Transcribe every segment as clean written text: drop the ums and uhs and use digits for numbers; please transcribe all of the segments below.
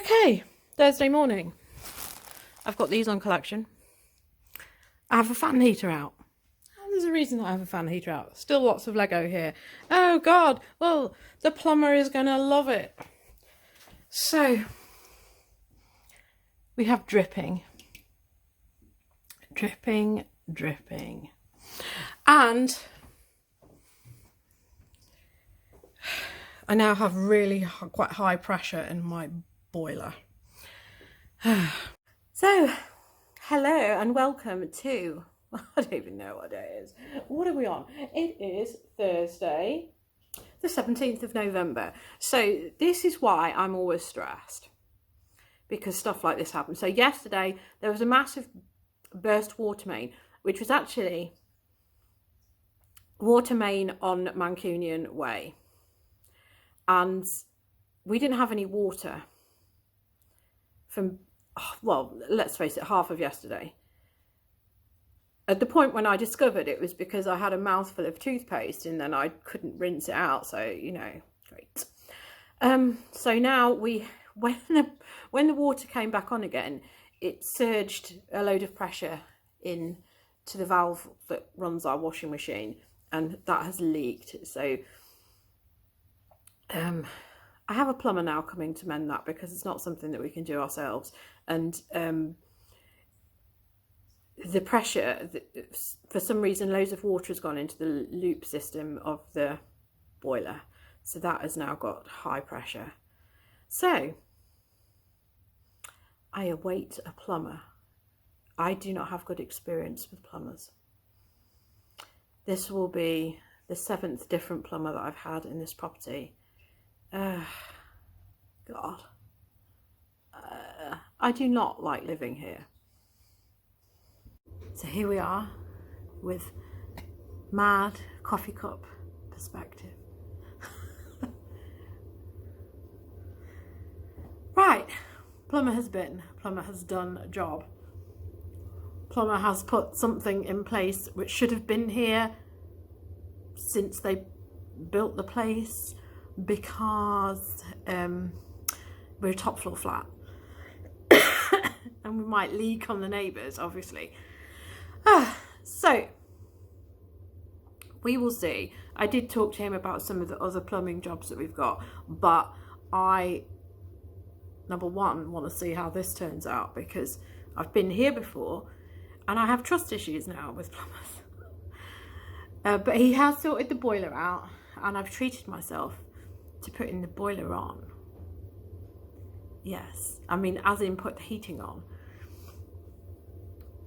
Okay, Thursday morning. I've got these on collection. I have a fan heater out. There's a reason that I have a fan heater out. Still lots of Lego here. Oh God, well, the plumber is going to love it. So, we have dripping. Dripping, dripping. And I now have really quite high pressure in my boiler. So, hello and welcome to, I don't even know what day it is. What are we on? It is Thursday, the 17th of November. So this is why I'm always stressed, because stuff like this happens. So yesterday there was a massive burst water main, which was actually water main on Mancunian Way. And we didn't have any water from, well, let's face it, half of yesterday. At the point when I discovered it was because I had a mouthful of toothpaste and then I couldn't rinse it out. So, you know, great. So now when the water came back on again, it surged a load of pressure in to the valve that runs our washing machine, and that has leaked. So I have a plumber now coming to mend that, because it's not something that we can do ourselves. And the pressure, for some reason, loads of water has gone into the loop system of the boiler. So that has now got high pressure. So I await a plumber. I do not have good experience with plumbers. This will be the 7th different plumber that I've had in this property. God. I do not like living here. So here we are with mad coffee cup perspective. Right, plumber has done a job. Plumber has put something in place which should have been here since they built the place, because we're a top floor flat and we might leak on the neighbours, obviously. So we will see. I did talk to him about some of the other plumbing jobs that we've got, but I, number one, want to see how this turns out, because I've been here before and I have trust issues now with plumbers. But he has sorted the boiler out, and I've treated myself to putting the boiler on. Yes, I mean, as in put the heating on.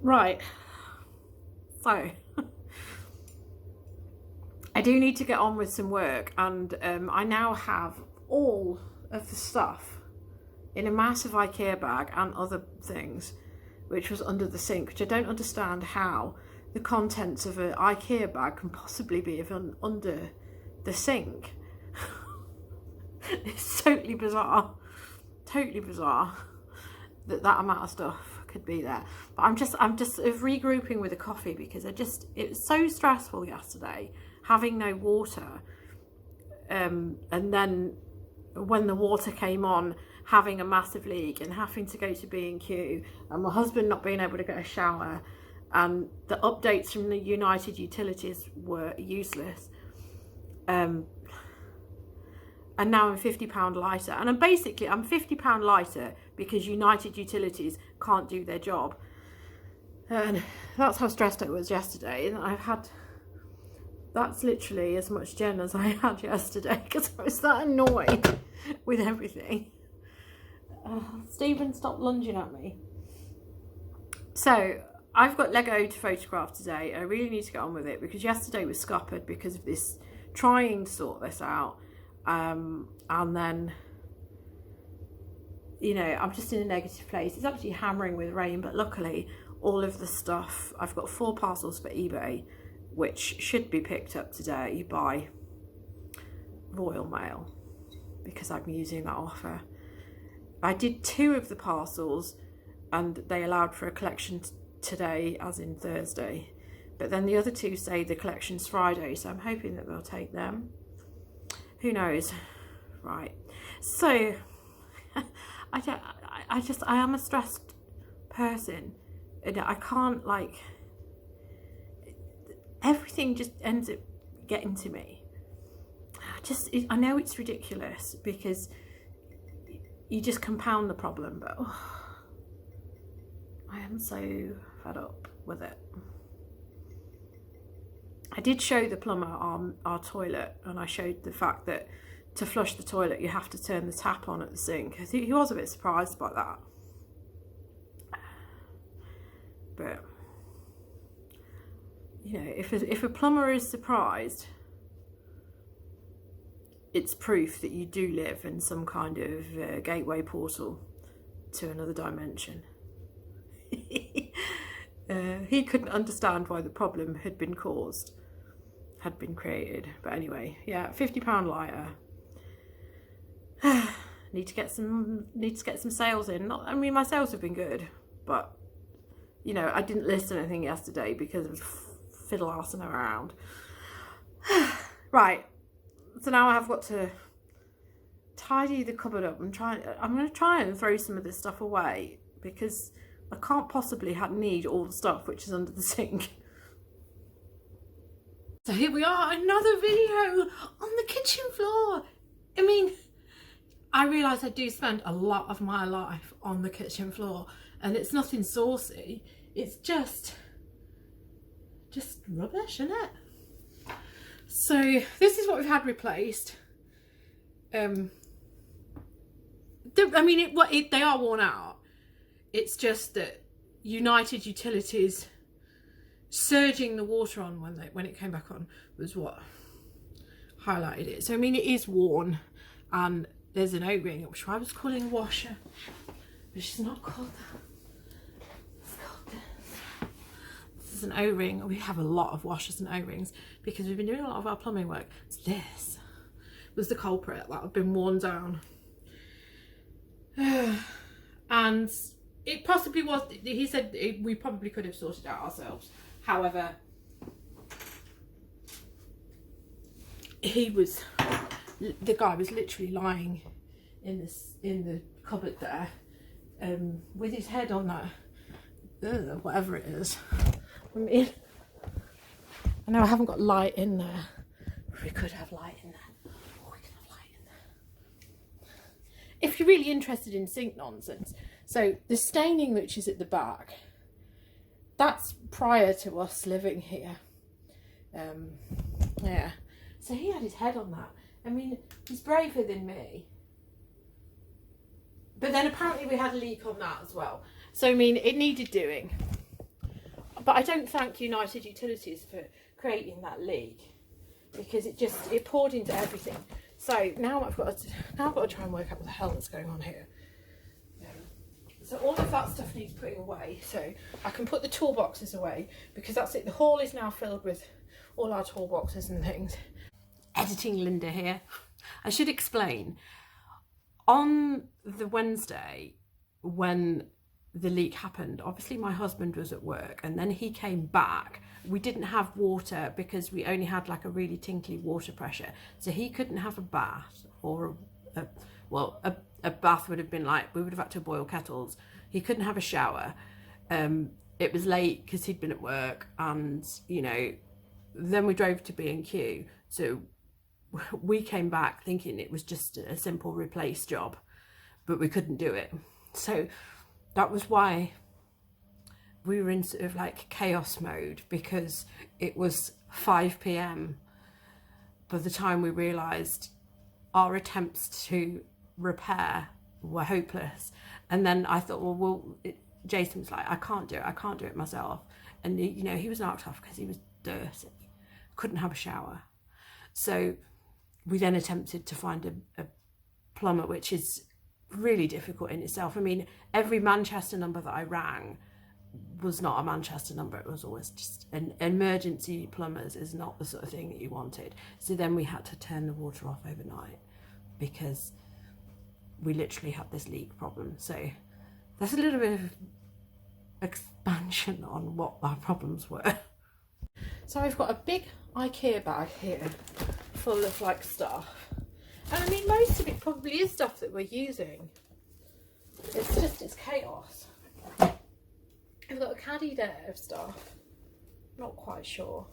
Right, so I do need to get on with some work, and I now have all of the stuff in a massive IKEA bag and other things, which was under the sink, which I don't understand how the contents of an IKEA bag can possibly be even under the sink. It's totally bizarre that amount of stuff could be there. But I'm just regrouping with a coffee, because it was so stressful yesterday having no water, and then when the water came on, having a massive leak and having to go to B&Q, and my husband not being able to get a shower, and the updates from the United Utilities were useless. And now I'm £50 lighter, and I'm £50 lighter because United Utilities can't do their job. And that's how stressed I was yesterday. And that's literally as much Jen as I had yesterday, because I was that annoyed with everything. Stephen, stop lunging at me. So I've got Lego to photograph today. I really need to get on with it, because yesterday was scuppered because of this trying to sort this out. And then, you know, I'm just in a negative place. It's actually hammering with rain, but luckily all of the stuff, I've got 4 parcels for eBay, which should be picked up today by Royal Mail, because I'm using that offer. I did 2 of the parcels and they allowed for a collection today, as in Thursday, but then the other 2 say the collection's Friday, so I'm hoping that they'll take them. Who knows? Right, so I am a stressed person, and I can't, like, everything just ends up getting to me. I know it's ridiculous because you just compound the problem, but I am so fed up with it. I did show the plumber our toilet, and I showed the fact that to flush the toilet you have to turn the tap on at the sink. He was a bit surprised by that. But, you know, if a plumber is surprised, it's proof that you do live in some kind of gateway portal to another dimension. He couldn't understand why the problem had been created. But anyway, yeah, £50 lighter. Need to get some sales in. I mean, my sales have been good, but you know, I didn't list anything yesterday because I was fiddle-arsing around. Right, so now I have got to tidy the cupboard up. I'm going to try and throw some of this stuff away because I can't possibly need all the stuff which is under the sink. So here we are, another video on the kitchen floor. I mean, I realise I do spend a lot of my life on the kitchen floor, and it's nothing saucy. It's just rubbish, isn't it? So this is what we've had replaced. I mean, they are worn out. It's just that United Utilities surging the water on when it came back on was what highlighted it. So I mean, it is worn, and there's an O-ring, which I was calling a washer, but she's not called that. It's called this. This is an O-ring. We have a lot of washers and O-rings because we've been doing a lot of our plumbing work. This was the culprit that had been worn down. And it possibly was, he said we probably could have sorted it out ourselves. However, the guy was literally lying in the cupboard there, with his head on that, whatever it is. I mean, I know I haven't got light in there. We could have light in there. Oh, we can have light in there. If you're really interested in sink nonsense, so the staining which is at the back, that's prior to us living here. Yeah. So he had his head on that. I mean, he's braver than me. But then apparently we had a leak on that as well. So, I mean, it needed doing. But I don't thank United Utilities for creating that leak, because it poured into everything. So now I've got to try and work out what the hell is going on here. So all of that stuff needs putting away. So I can put the toolboxes away, because that's it. The hall is now filled with all our toolboxes and things. Editing Linda here. I should explain. On the Wednesday when the leak happened, obviously my husband was at work, and then he came back. We didn't have water because we only had like a really tinkly water pressure. So he couldn't have a bath, or a bath would have been like, we would have had to boil kettles. He couldn't have a shower. It was late because he'd been at work, and you know, then we drove to B&Q. So we came back thinking it was just a simple replace job, but we couldn't do it. So that was why we were in sort of like chaos mode, because it was 5 p.m. by the time we realised our attempts to repair were hopeless. And then I thought, Jason was like, I can't do it myself. And he was knocked off because he was dirty, couldn't have a shower. So we then attempted to find a plumber, which is really difficult in itself. I mean, every Manchester number that I rang was not a Manchester number. It was always just an emergency. Plumbers is not the sort of thing that you wanted. So then we had to turn the water off overnight because we literally had this leak problem. So that's a little bit of expansion on what our problems were. So I've got a big IKEA bag here full of like stuff, and I mean most of it probably is stuff that we're using. caddy there of stuff. Not quite sure.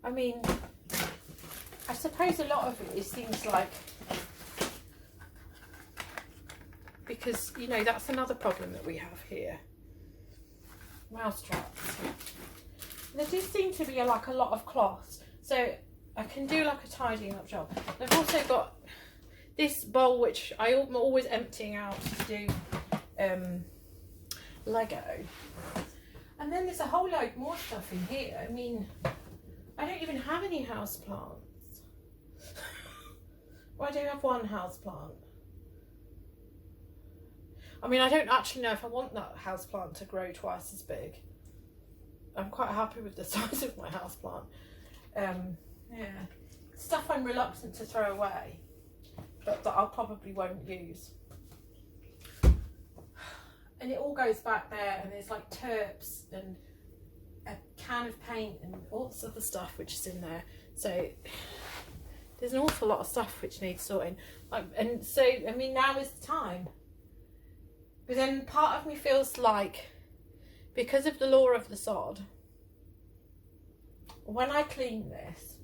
I mean, I suppose a lot of it is things like, because, you know, that's another problem that we have here. Mouse traps. There do seem to be like a lot of cloths, so I can do like a tidying up job. I've also got this bowl which I'm always emptying out to do Lego. And then there's a whole load more stuff in here. I mean, I don't even have any house plants. Well, I do have one house plant. I mean, I don't actually know if I want that house plant to grow twice as big. I'm quite happy with the size of my house plant. Yeah, stuff I'm reluctant to throw away, but that I'll probably won't use. And it all goes back there, and there's like terps and a can of paint and all this other stuff which is in there. So there's an awful lot of stuff which needs sorting. And so, I mean, now is the time. But then part of me feels like, because of the law of the sod, when I clean this,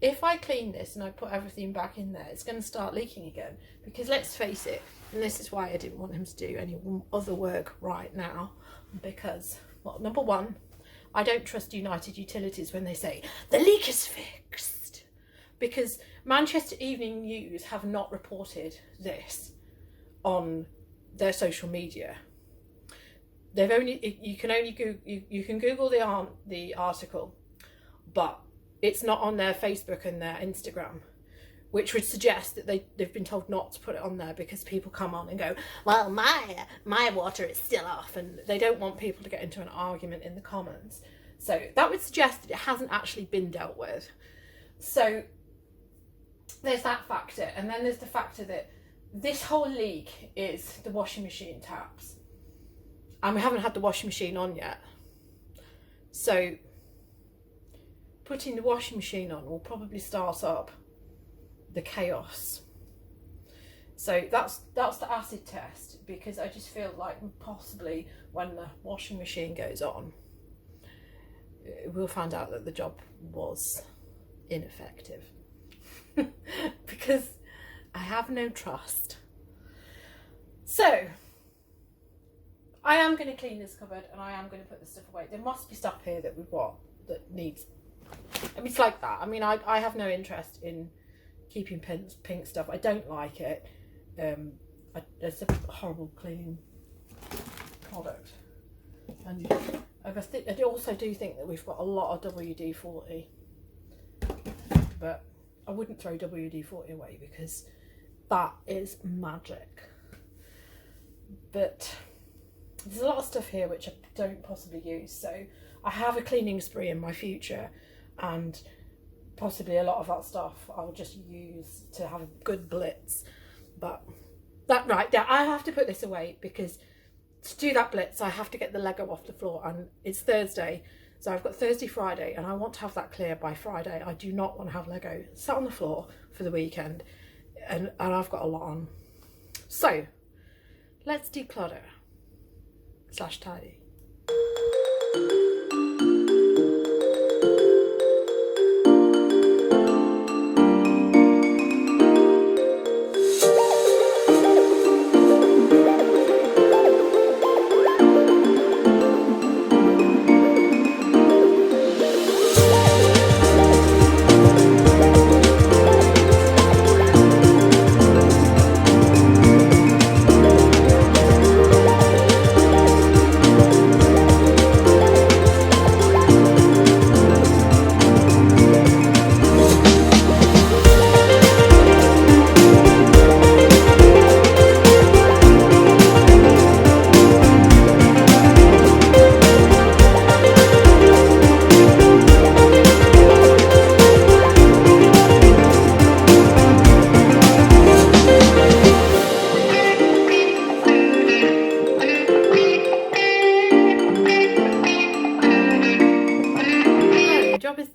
if I clean this and I put everything back in there, it's going to start leaking again. Because let's face it, and this is why I didn't want him to do any other work right now, because, well, number one, I don't trust United Utilities when they say the leak is fixed, because Manchester Evening News have not reported this on their social media. They've only, you can Google the article, but it's not on their Facebook and their Instagram, which would suggest that they've been told not to put it on there because people come on and go, well, my water is still off, and they don't want people to get into an argument in the comments. So that would suggest that it hasn't actually been dealt with. So there's that factor, and then there's the factor that this whole leak is the washing machine taps, and we haven't had the washing machine on yet. So putting the washing machine on will probably start up the chaos. So that's the acid test, because I just feel like possibly when the washing machine goes on, we'll find out that the job was ineffective. Because I have no trust. So I am going to clean this cupboard, and I am going to put this stuff away. There must be stuff here that we've got that needs, I mean, it's like that. I mean, I have no interest in keeping pink stuff. I don't like it. It's a horrible cleaning product. And I also do think that we've got a lot of WD-40, but I wouldn't throw WD-40 away because that is magic. But there's a lot of stuff here which I don't possibly use, so I have a cleaning spree in my future, and possibly a lot of that stuff I'll just use to have a good blitz. But that, right, yeah, I have to put this away, because to do that blitz I have to get the Lego off the floor, and it's Thursday, so I've got Thursday, Friday, and I want to have that clear by Friday. I do not want to have Lego sat on the floor for the weekend, and I've got a lot on. So let's declutter / tidy.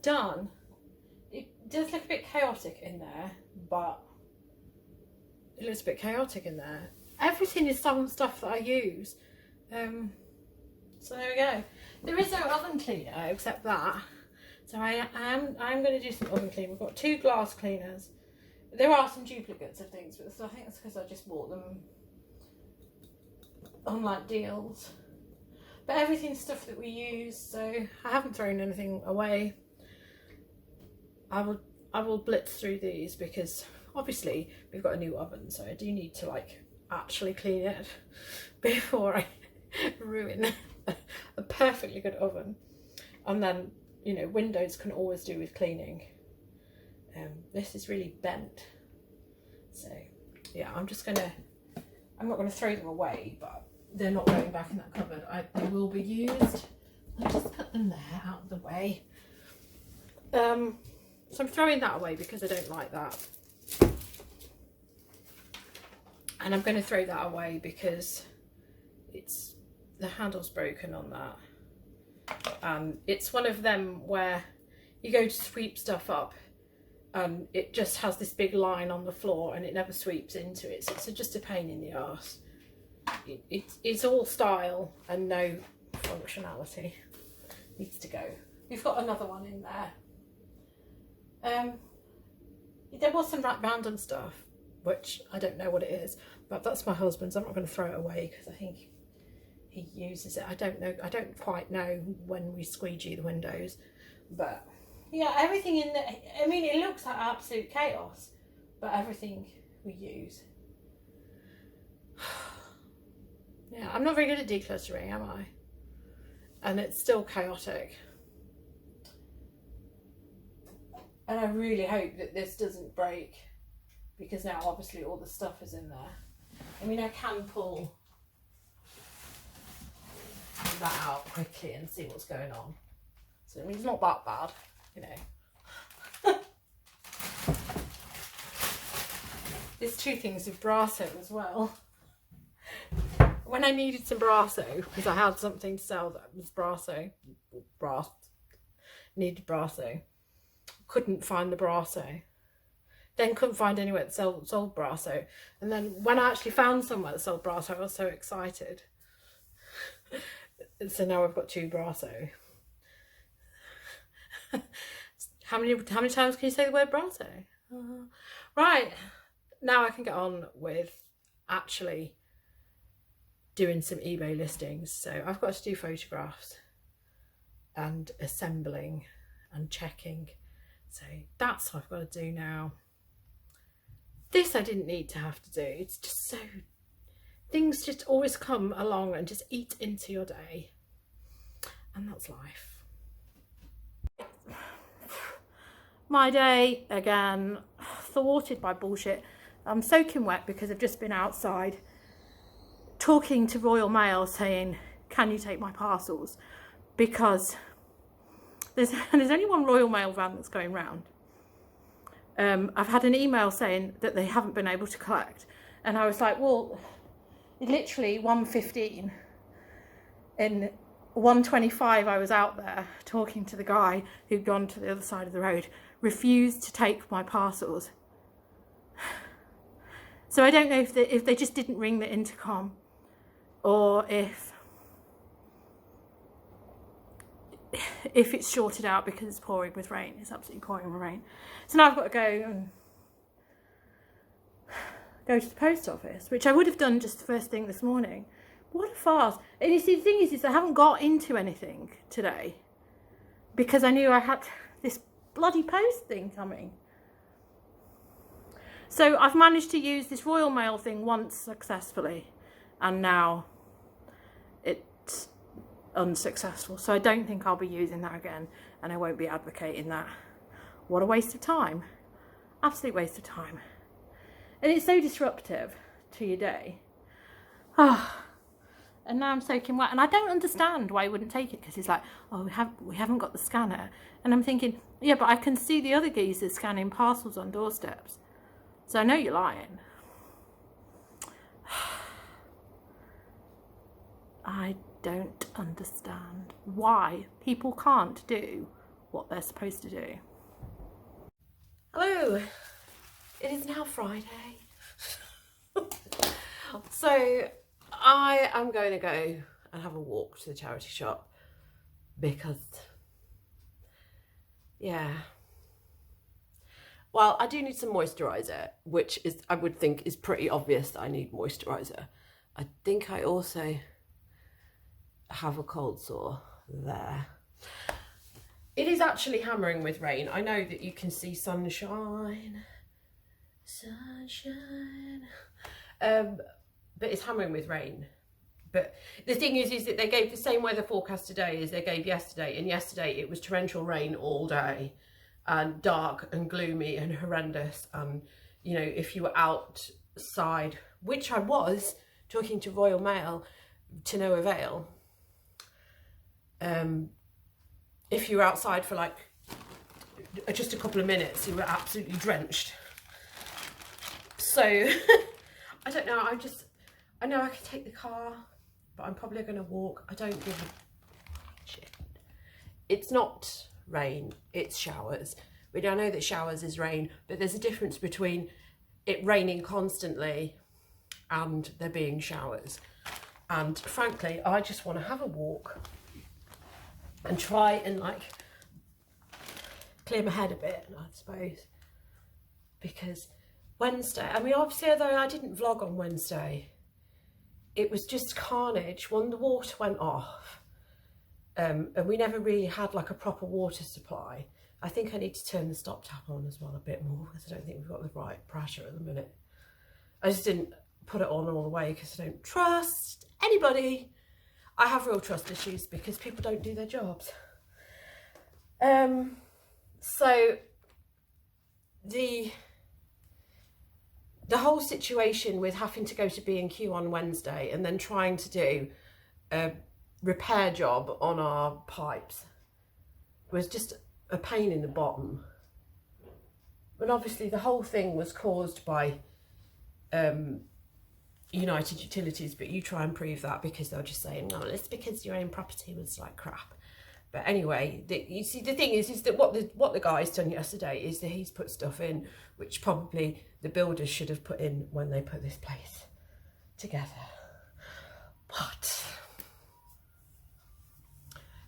Done. It does look a bit chaotic in there, but it looks a bit chaotic in there, everything is some stuff that I use. So there we go. There is no oven cleaner except that. So I'm going to do some oven cleaning. We've got 2 glass cleaners. There are some duplicates of things, but I think it's because I just bought them on like deals. But everything's stuff that we use, so I haven't thrown anything away. I will blitz through these because obviously we've got a new oven, so I do need to like actually clean it before I ruin a perfectly good oven. And then, you know, windows can always do with cleaning. This is really bent, so yeah, I'm not gonna throw them away, but they're not going back in that cupboard. They will be used. I'll just put them there out of the way. So I'm throwing that away because I don't like that, and I'm going to throw that away because the handle's broken on that, and it's one of them where you go to sweep stuff up and it just has this big line on the floor and it never sweeps into it, so it's just a pain in the arse. It's all style and no functionality. Needs to go. We've got another one in there. There was some random stuff which I don't know what it is, but that's my husband's. I'm not going to throw it away because I think he uses it. I don't know, I don't quite know when we squeegee the windows, but yeah, everything in there, I mean, it looks like absolute chaos, but everything we use. Yeah, I'm not very good at decluttering, am I? And it's still chaotic. And I really hope that this doesn't break, because now obviously all the stuff is in there. I mean, I can pull that out quickly and see what's going on. So I mean, it's not that bad, you know. There's 2 things of Brasso as well. When I needed some Brasso, because I had something to sell that was Brasso, needed Brasso, couldn't find the Brasso, then couldn't find anywhere that sold Brasso, and then when I actually found somewhere that sold Brasso, I was so excited. So now I've got 2 Brasso. How many times can you say the word Brasso? Right, now I can get on with actually doing some eBay listings. So I've got to do photographs and assembling and checking. So that's what I've got to do now. This I didn't need to have to do. It's just so, things just always come along and just eat into your day. And that's life. My day, again, thwarted by bullshit. I'm soaking wet because I've just been outside talking to Royal Mail saying, can you take my parcels? Because there's only one Royal Mail van that's going round. I've had an email saying that they haven't been able to collect. And I was like, well, literally 1:15 in 1:25 I was out there talking to the guy who'd gone to the other side of the road, refused to take my parcels. So I don't know if they just didn't ring the intercom, or if it's shorted out because it's pouring with rain. It's absolutely pouring with rain. So now I've got to go to the post office, which I would have done just the first thing this morning. What a farce. And you see, the thing is I haven't got into anything today because I knew I had this bloody post thing coming. So I've managed to use this Royal Mail thing once successfully, and now it's unsuccessful. So I don't think I'll be using that again, and I won't be advocating that. What a waste of time. Absolute waste of time. And it's so disruptive to your day. And now I'm soaking wet, and I don't understand why he wouldn't take it, because he's like, oh, we haven't got the scanner. And I'm thinking, yeah, but I can see the other geezers scanning parcels on doorsteps. So I know you're lying. I don't understand why people can't do what they're supposed to do. Hello, it is now Friday. So I am going to go and have a walk to the charity shop because, yeah. Well, I do need some moisturiser, which is, I would think, is pretty obvious that I need moisturiser. I think I also have a cold sore there. It is actually hammering with rain. I know that you can see sunshine. But it's hammering with rain. But the thing is that they gave the same weather forecast today as they gave yesterday, and yesterday it was torrential rain all day and dark and gloomy and horrendous. And you know, if you were outside, which I was, talking to Royal Mail to no avail, if you were outside for like just a couple of minutes, you were absolutely drenched. So I don't know, I know I could take the car, but I'm probably going to walk. I don't give a shit. It's not rain, it's showers. I know that showers is rain, but there's a difference between it raining constantly and there being showers. And frankly, I just want to have a walk and try and like clear my head a bit, I suppose. Because Wednesday, I mean, obviously, although I didn't vlog on Wednesday, it was just carnage when the water went off. And we never really had like a proper water supply. I think I need to turn the stop tap on as well a bit more because I don't think we've got the right pressure at the minute. I just didn't put it on all the way because I don't trust anybody. I have real trust issues because people don't do their jobs. So the whole situation with having to go to B&Q on Wednesday and then trying to do a repair job on our pipes was just a pain in the bottom. And obviously the whole thing was caused by United Utilities, but you try and prove that because they'll just say, no, it's because your own property was like crap. But anyway, you see, the thing is that what the guy's done yesterday is that he's put stuff in which probably the builders should have put in when they put this place together. But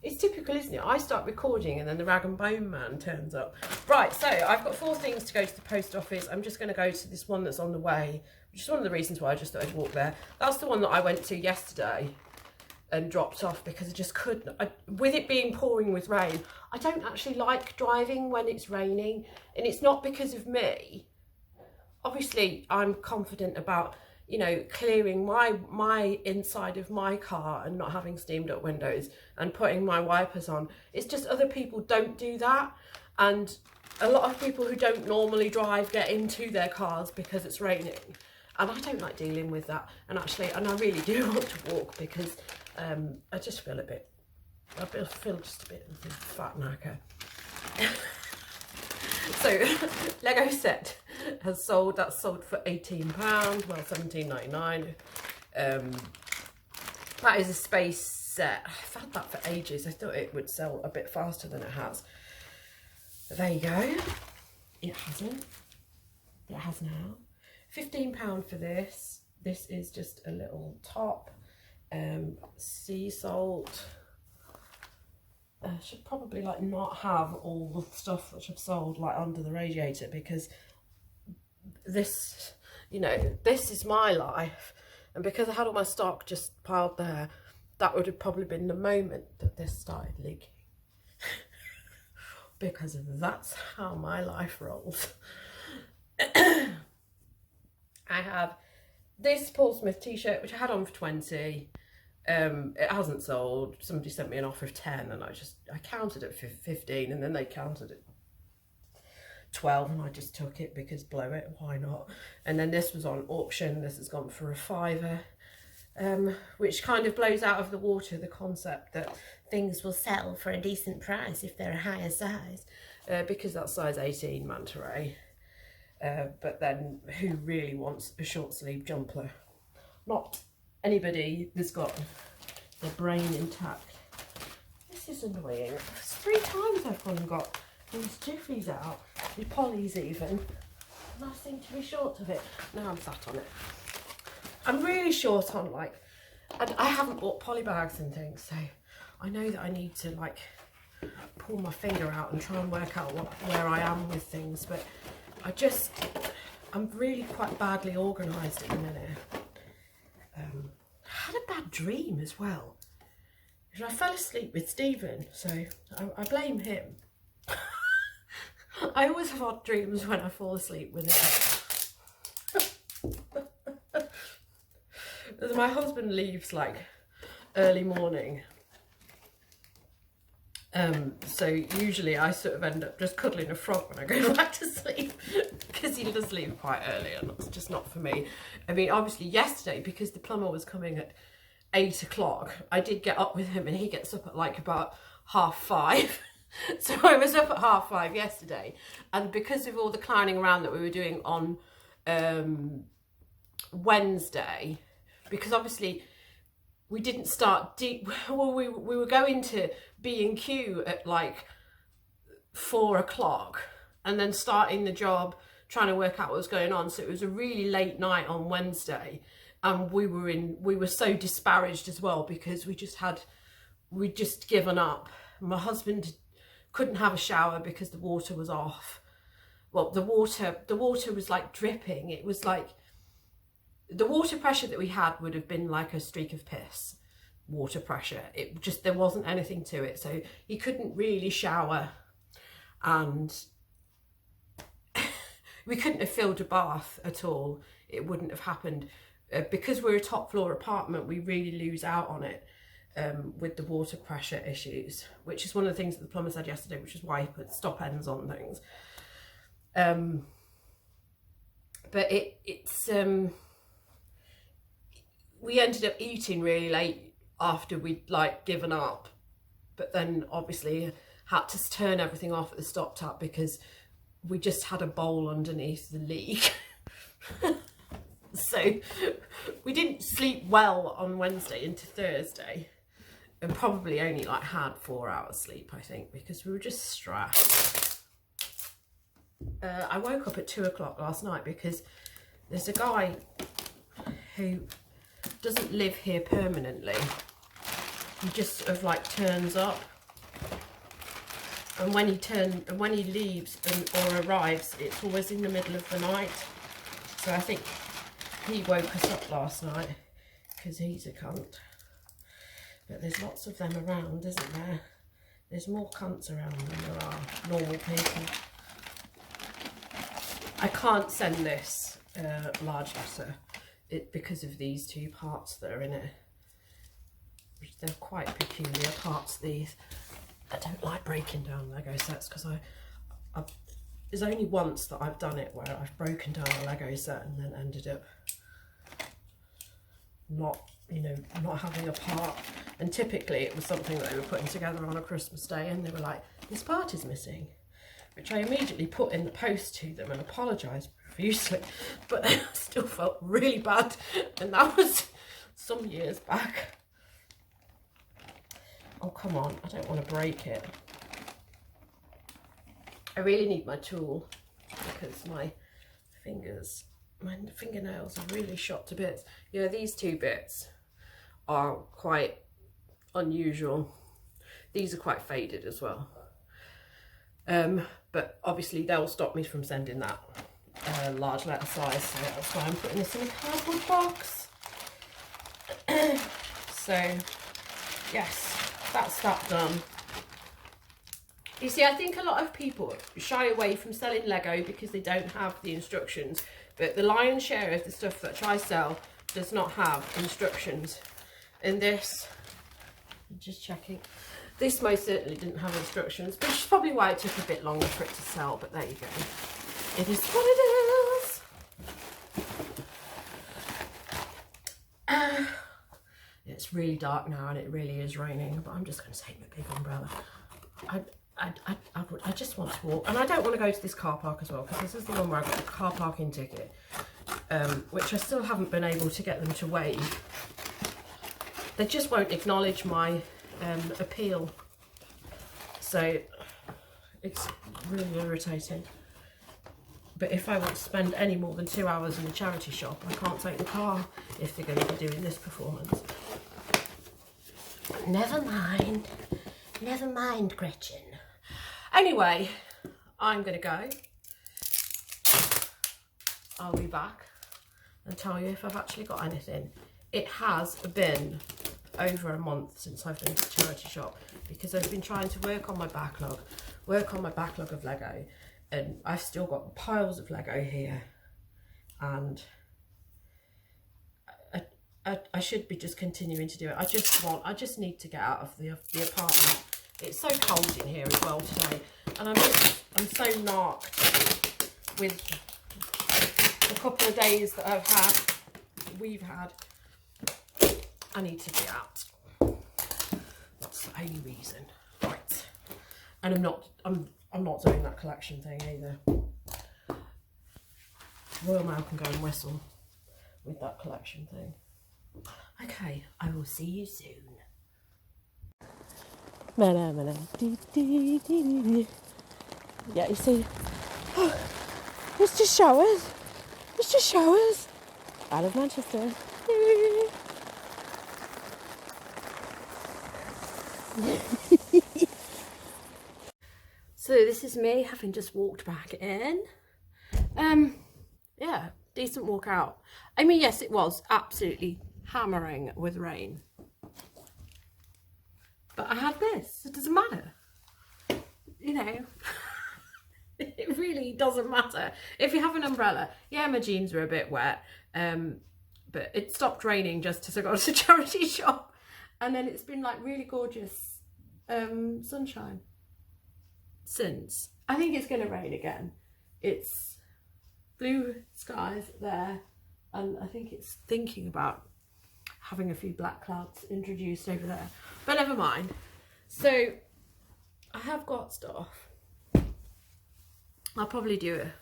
it's typical, isn't it? I start recording and then the rag and bone man turns up. Right, so I've got 4 things to go to the post office. I'm just going to go to this one that's on the way, which is one of the reasons why I just thought I'd walk there. That's the one that I went to yesterday and dropped off because I just couldn't, with it being pouring with rain, I don't actually like driving when it's raining, and it's not because of me. Obviously I'm confident about, you know, clearing my inside of my car and not having steamed up windows and putting my wipers on. It's just other people don't do that, and a lot of people who don't normally drive get into their cars because it's raining, and I don't like dealing with that. And I really do want to walk because I just feel a bit, I feel just a bit fat knacker. So Lego set has sold, that's sold for £18, well £17.99. That is a space set. I've had that for ages. I thought it would sell a bit faster than it has. But there you go. It hasn't. It has now. £15 for this. This is just a little top. Sea salt. I should probably like not have all the stuff which I've sold like under the radiator, because this, you know, this is my life, and because I had all my stock just piled there, that would have probably been the moment that this started leaking. Because that's how my life rolls. I have this Paul Smith t-shirt which I had on for 20. It hasn't sold. Somebody sent me an offer of 10 and I counted it for 15, and then they counted it 12 and I just took it because blow it, why not? And then this was on auction. This has gone for a £5, which kind of blows out of the water the concept that things will sell for a decent price if they're a higher size, because that's size 18 manta ray. But then who really wants a short sleeve jumper? Not anybody that's got their brain intact. This is annoying. It's 3 times I've gone and got these jiffies out, the pollies even, and I seem to be short of it. Now I'm sat on it. I'm really short on like, I haven't bought poly bags and things, so I know that I need to like pull my finger out and try and work out where I am with things, but I'm really quite badly organised at the minute. I had a bad dream as well. I fell asleep with Stephen, so I blame him. I always have odd dreams when I fall asleep with him. My husband leaves like early morning. So usually I sort of end up just cuddling a frog when I go back to sleep because he does leave quite early and it's just not for me. I mean, obviously yesterday, because the plumber was coming at 8 o'clock, I did get up with him and he gets up at like about 5:30. So I was up at 5:30 yesterday, and because of all the clowning around that we were doing on Wednesday, because obviously we didn't start deep, well, we were going to B&Q at like 4 o'clock and then starting the job, trying to work out what was going on. So it was a really late night on Wednesday, and we were so disparaged as well because we'd just given up. My husband couldn't have a shower because the water was off. Well, the water was like dripping. It was like the water pressure that we had would have been like a streak of piss water pressure. It just, there wasn't anything to it, so he couldn't really shower, and we couldn't have filled a bath at all. It wouldn't have happened. Because we're a top floor apartment, we really lose out on it with the water pressure issues, which is one of the things that the plumber said yesterday, which is why he put stop ends on things. But it's we ended up eating really late after we'd like given up, but then obviously had to turn everything off at the stop tap because we just had a bowl underneath the leak. So we didn't sleep well on Wednesday into Thursday, and probably only like had 4 hours sleep, I think, because we were just stressed. I woke up at 2 o'clock last night because there's a guy who doesn't live here permanently. He just sort of like turns up, and when he leaves or arrives, it's always in the middle of the night. So I think he woke us up last night because he's a cunt. But there's lots of them around, isn't there? There's more cunts around than there are normal people. I can't send this large letter because of these two parts that are in it. They're quite peculiar parts, these. I don't like breaking down Lego sets because there's only once that I've done it where I've broken down a Lego set and then ended up not having a part. And typically it was something that they were putting together on a Christmas day and they were like, this part is missing, which I immediately put in the post to them and apologised profusely, but I still felt really bad, and that was some years back. Oh, come on, I don't want to break it. I really need my tool because my fingernails are really shot to bits. Yeah, these two bits are quite unusual. These are quite faded as well. But obviously they'll stop me from sending that large letter size, so that's why I'm putting this in a cardboard box. So yes, that's that done. You see, I think a lot of people shy away from selling Lego because they don't have the instructions, but the lion's share of the stuff that I sell does not have instructions. And this, I'm just checking, this most certainly didn't have instructions, which is probably why it took a bit longer for it to sell, but there you go. It is what it is. It's really dark now and it really is raining, but I'm just going to take my big umbrella. I just want to walk, and I don't want to go to this car park as well, because this is the one where I got the car parking ticket, which I still haven't been able to get them to waive. They just won't acknowledge my appeal, so it's really irritating. But if I want to spend any more than 2 hours in a charity shop, I can't take the car if they're going to be doing this performance. Never mind, Gretchen. Anyway, I'm going to go. I'll be back and tell you if I've actually got anything. It has been over a month since I've been to the charity shop because I've been trying to work on my backlog of Lego, and I've still got piles of Lego here, and I should be just continuing to do it. I just need to get out of the apartment. It's so cold in here as well today, and I'm so knocked with the couple of days that we've had. I need to be out. That's the only reason. Right. And I'm not doing that collection thing either. Royal Mail can go and whistle with that collection thing. Okay, I will see you soon. Yeah, you see, it's just showers. It's just showers. Out of Manchester. So this is me having just walked back in. Yeah, decent walk out. I mean, yes, it was absolutely hammering with rain, but I had this. It doesn't matter, you know. It really doesn't matter if you have an umbrella. Yeah, my jeans were a bit wet, but it stopped raining just as I got to the charity shop, and then it's been like really gorgeous sunshine since. I think it's going to rain again. It's blue skies there, and I think it's thinking about having a few black clouds introduced over there, but never mind. So I have got stuff. I'll probably do a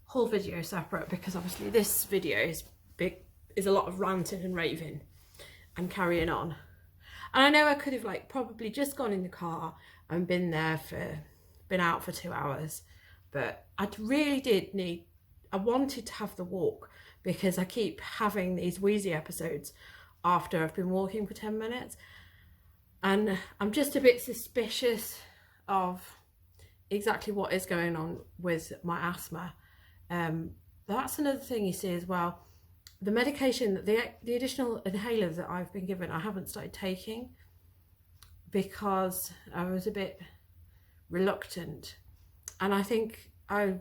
whole video separate because obviously this video is a lot of ranting and raving and carrying on. And I know I could have like probably just gone in the car and been out for 2 hours, but I really did I wanted to have the walk because I keep having these wheezy episodes after I've been walking for 10 minutes. And I'm just a bit suspicious of exactly what is going on with my asthma. That's another thing you see as well. The medication, the additional inhaler that I've been given, I haven't started taking because I was a bit reluctant, and I think I've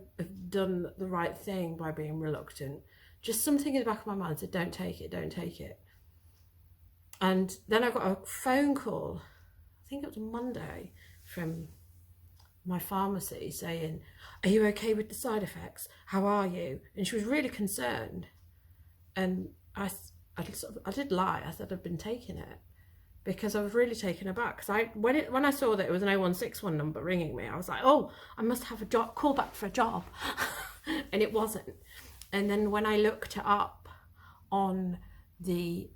done the right thing by being reluctant. Just something in the back of my mind said, don't take it, don't take it. And then I got a phone call, I think it was Monday, from my pharmacy saying, are you okay with the side effects? How are you? And she was really concerned. And I did lie. I said I'd been taking it because I was really taken aback. Because when I saw that it was an 0161 number ringing me, I was like, oh, I must have a job, call back for a job. And it wasn't. And then when I looked it up on the,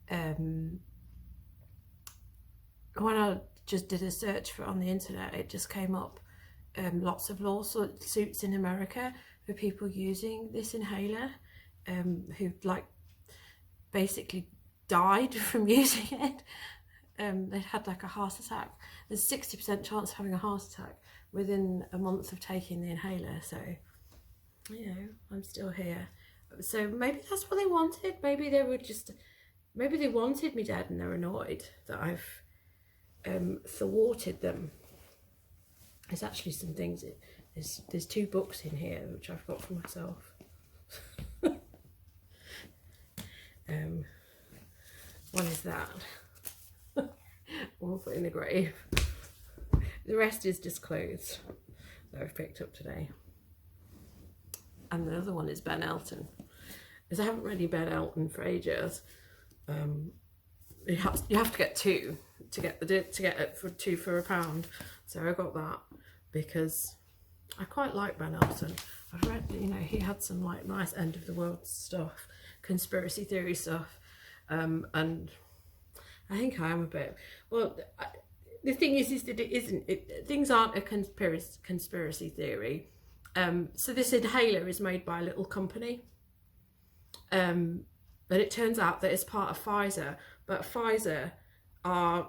when I just did a search for it on the internet, it just came up lots of lawsuits in America for people using this inhaler, who like basically died from using it. They had like a heart attack. There's 60% chance of having a heart attack within a month of taking the inhaler. So, you know, I'm still here. So maybe that's what they wanted. Maybe they wanted me dead and they're annoyed that I've thwarted them. There's actually some things, there's 2 books in here which I've got for myself. One is that. We'll put in the grave. The rest is just clothes that I've picked up today. And the other one is Ben Elton. Because I haven't read any Ben Elton for ages. You have to get 2 to get it for 2 for £1. So I got that because I quite like Ben Elton. I've read, you know, he had some like nice end of the world stuff, conspiracy theory stuff, and I think I am a bit, well, the thing is that it isn't, things aren't a conspiracy theory So this inhaler is made by a little company, but it turns out that it's part of Pfizer, but Pfizer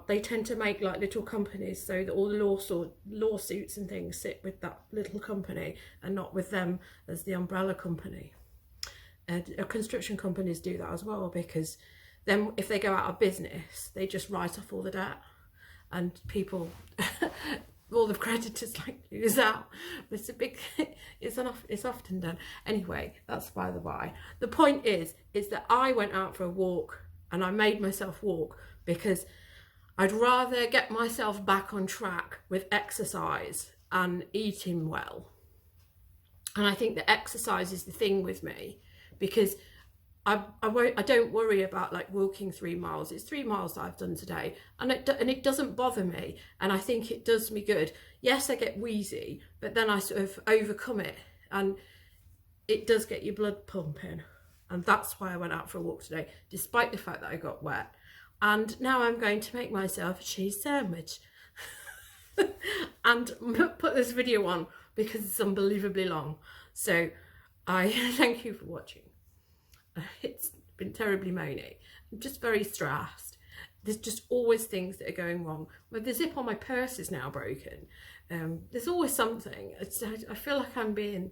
they tend to make like little companies, so that all the lawsuits and things sit with that little company and not with them as the umbrella company. And construction companies do that as well, because then if they go out of business, they just write off all the debt, and people, all the creditors like lose out. It's a big, it's often done. Anyway, that's by the by. The point is that I went out for a walk, and I made myself walk because I'd rather get myself back on track with exercise and eating well. And I think that exercise is the thing with me, because I don't worry about like walking 3 miles. It's 3 miles that I've done today, and it doesn't bother me, and I think it does me good. Yes, I get wheezy, but then I sort of overcome it, and it does get your blood pumping, and that's why I went out for a walk today, despite the fact that I got wet. And now I'm going to make myself a cheese sandwich and put this video on because it's unbelievably long. So I thank you for watching. It's been terribly moany. I'm just very stressed. There's just always things that are going wrong. But the zip on my purse is now broken. There's always something. I feel like I'm being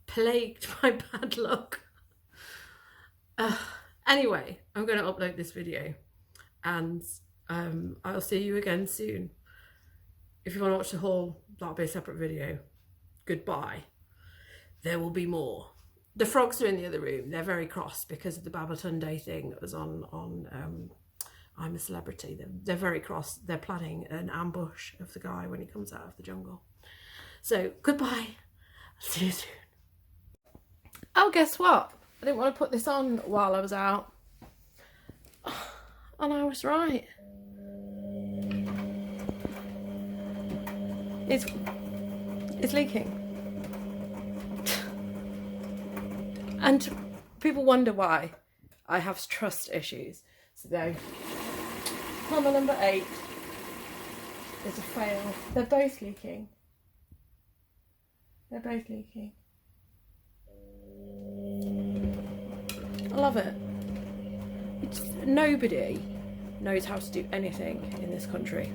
plagued by bad luck. Anyway, I'm going to upload this video, and I'll see you again soon. If you want to watch the whole, that'll be a separate video. Goodbye. There will be more. The frogs are in the other room. They're very cross because of the Babatunde thing that was on I'm a Celebrity. They're very cross. They're planning an ambush of the guy when he comes out of the jungle. So goodbye. See you soon. Oh, guess what? I didn't want to put this on while I was out. And I was right. It's leaking. And people wonder why I have trust issues. So plumber number 8 is a fail. They're both leaking. They're both leaking. I love it. Nobody knows how to do anything in this country.